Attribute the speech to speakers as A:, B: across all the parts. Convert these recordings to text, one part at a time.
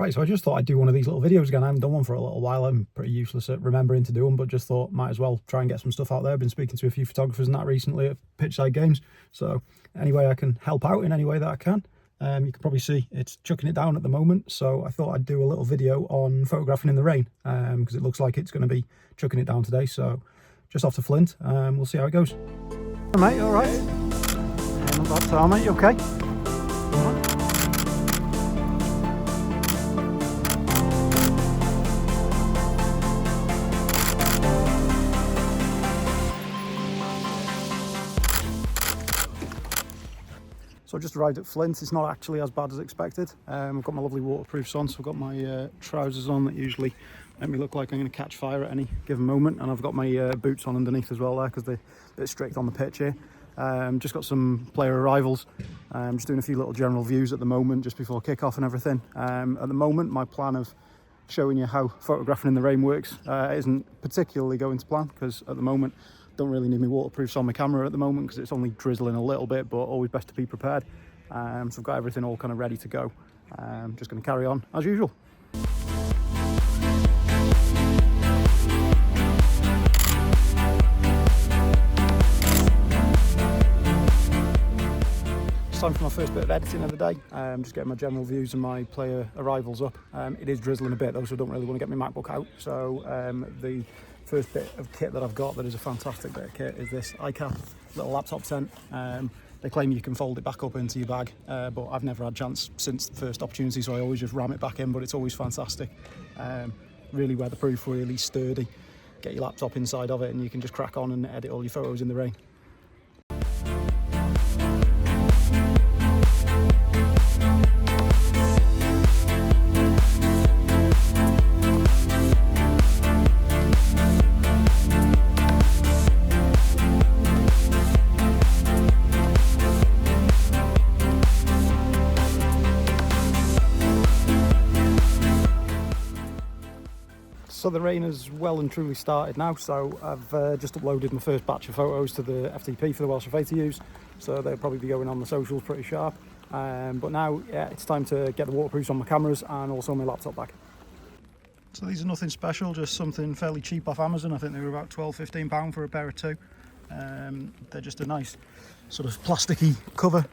A: Right, so I just thought I'd do one of these little videos again. I haven't done one for a little while. I'm pretty useless at remembering to do them, but just thought might as well try and get some stuff out there. I've been speaking to a few photographers and that recently at pitchside games. So any way I can help out in any way that I can. You can probably see it's chucking it down at the moment. So I thought I'd do a little video on photographing in the rain because it looks like it's going to be chucking it down today. So just off to Flint, we'll see how it goes. Hey, mate, all right? Yeah, not bad, so, mate, you okay? All right. So I just arrived at Flint. It's not actually as bad as expected. I've got my lovely waterproofs on, so I've got my trousers on that usually make me look like I'm going to catch fire at any given moment, and I've got my boots on underneath as well there because they're a bit strict on the pitch here. Just got some player arrivals. Just doing a few little general views at the moment just before kick-off and everything. At the moment, my plan of showing you how photographing in the rain works isn't particularly going to plan, because at the moment don't really need my waterproofs on my camera at the moment because it's only drizzling a little bit, but always best to be prepared. So I've got everything all kind of ready to go. Just going to carry on as usual. It's time for my first bit of editing of the day. Just getting my general views and my player arrivals up. It is drizzling a bit though, so I don't really want to get my MacBook out. So the first bit of kit that I've got that is a fantastic bit of kit is this iCap little laptop tent. They claim you can fold it back up into your bag, but I've never had a chance since the first opportunity, so I always just ram it back in, but it's always fantastic. Really weatherproof, really sturdy. Get your laptop inside of it and you can just crack on and edit all your photos in the rain. So the rain has well and truly started now, so I've just uploaded my first batch of photos to the FTP for the Welsh FA to use, so they'll probably be going on the socials pretty sharp. But now, yeah, it's time to get the waterproofs on my cameras and also my laptop back. So these are nothing special, just something fairly cheap off Amazon. I think they were about £12–15 for a pair of two. They're just a nice sort of plasticky cover.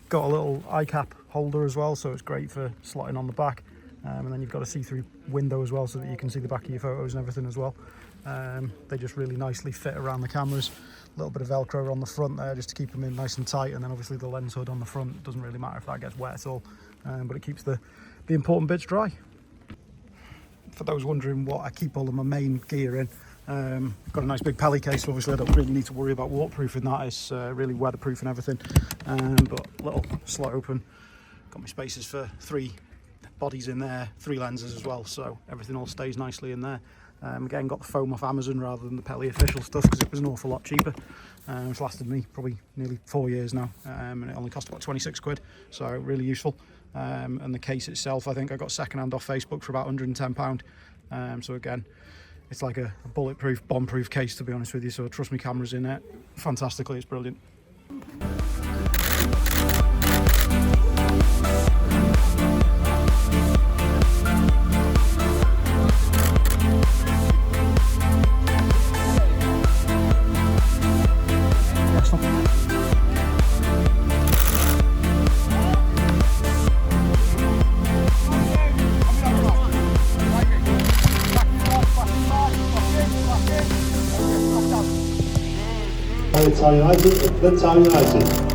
A: Got a little iCap holder as well, so it's great for slotting on the back. And then you've got a see-through window as well so that you can see the back of your photos and everything as well. They just really nicely fit around the cameras. A little bit of Velcro on the front there just to keep them in nice and tight, and then obviously the lens hood on the front. It doesn't really matter if that gets wet at all, but it keeps the important bits dry. For those wondering what I keep all of my main gear in, got a nice big Peli case, so obviously I don't really need to worry about waterproofing that. It's really weatherproof and everything, but little slot open. Got my spaces for 3 bodies in there, 3 lenses as well, so everything all stays nicely in there. Again, got the foam off Amazon rather than the Peli official stuff because it was an awful lot cheaper. It's lasted me probably nearly 4 years now, and it only cost about 26 quid, so really useful. And the case itself, I think I got second-hand off Facebook for about £110. So again, it's like a bulletproof, bomb-proof case, to be honest with you, so trust me, camera's in it fantastically, it's brilliant.
B: Flint Town United.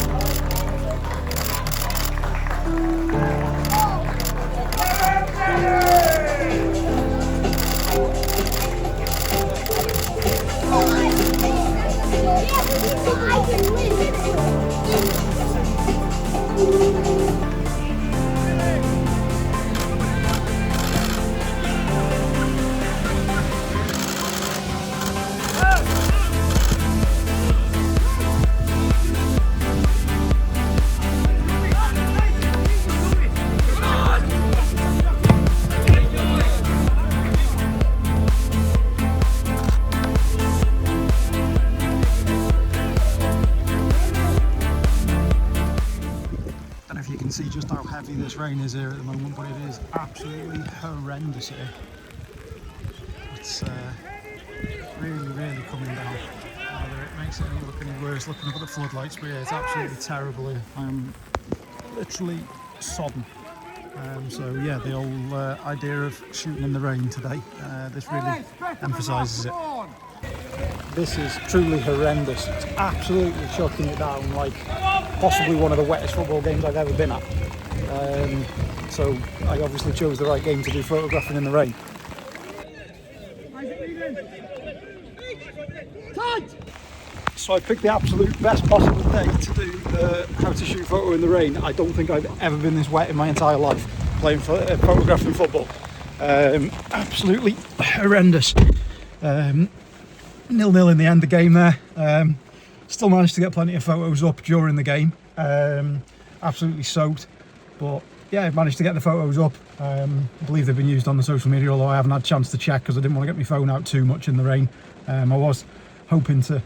A: see just how heavy this rain is here at the moment, but it is absolutely horrendous here. It's really coming down. Whether it makes it look any worse looking up at the floodlights, but yeah, it's absolutely terrible here. I'm literally sodden. So yeah, the old idea of shooting in the rain today, this really emphasises it. This is truly horrendous. It's absolutely chucking it down, like possibly one of the wettest football games I've ever been at. So I obviously chose the right game to do photographing in the rain. So I picked the absolute best possible day to do how to shoot photo in the rain. I don't think I've ever been this wet in my entire life playing photographing football. Absolutely horrendous. 0-0 in the end, the game there. Still managed to get plenty of photos up during the game. Absolutely soaked, but yeah, I've managed to get the photos up. I believe they've been used on the social media, although I haven't had a chance to check because I didn't want to get my phone out too much in the rain. I was hoping to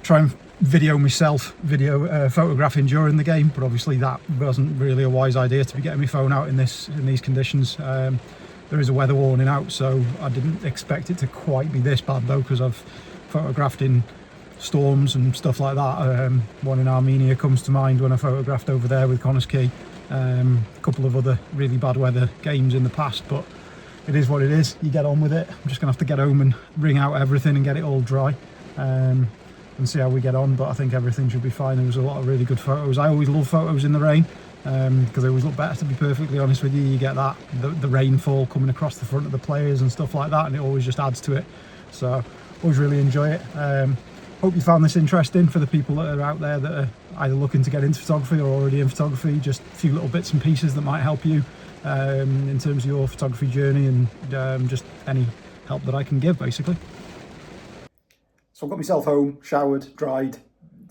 A: try and video myself, photographing during the game, but obviously that wasn't really a wise idea to be getting my phone out in these conditions. There is a weather warning out, so I didn't expect it to quite be this bad though, because I've photographed in storms and stuff like that. One in Armenia comes to mind when I photographed over there with Connah's Quay. A couple of other really bad weather games in the past, but it is what it is. You get on with it. I'm just gonna have to get home and wring out everything and get it all dry, and see how we get on, but I think everything should be fine. There was a lot of really good photos. I always love photos in the rain because they always look better, to be perfectly honest with you. You get that the rainfall coming across the front of the players and stuff like that, and it always just adds to it. So always really enjoy it. Hope you found this interesting for the people that are out there that are either looking to get into photography or already in photography. Just a few little bits and pieces that might help you in terms of your photography journey, and just any help that I can give, basically. So I got myself home, showered, dried,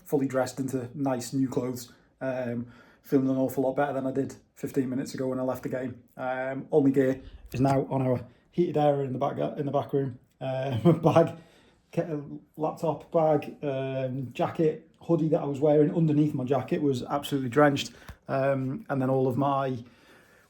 A: fully dressed into nice new clothes. Feeling an awful lot better than I did 15 minutes ago when I left the game. All my gear is now on our heated area in the back room. Bag, laptop bag, jacket, hoodie that I was wearing underneath my jacket was absolutely drenched. And then all of my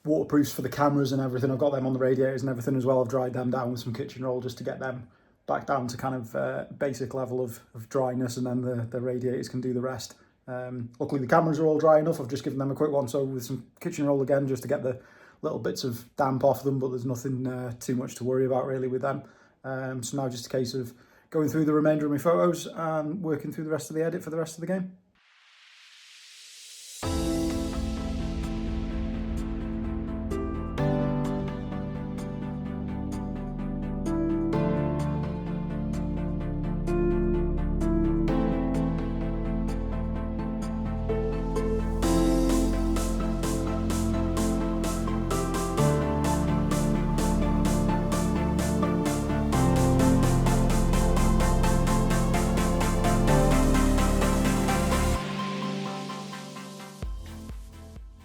A: waterproofs for the cameras and everything, I've got them on the radiators and everything as well. I've dried them down with some kitchen roll just to get them back down to kind of basic level of dryness, and then the radiators can do the rest. Luckily the cameras are all dry enough. I've just given them a quick one, so with some kitchen roll again just to get the little bits of damp off them, but there's nothing too much to worry about really with them. So now just a case of going through the remainder of my photos and working through the rest of the edit for the rest of the game.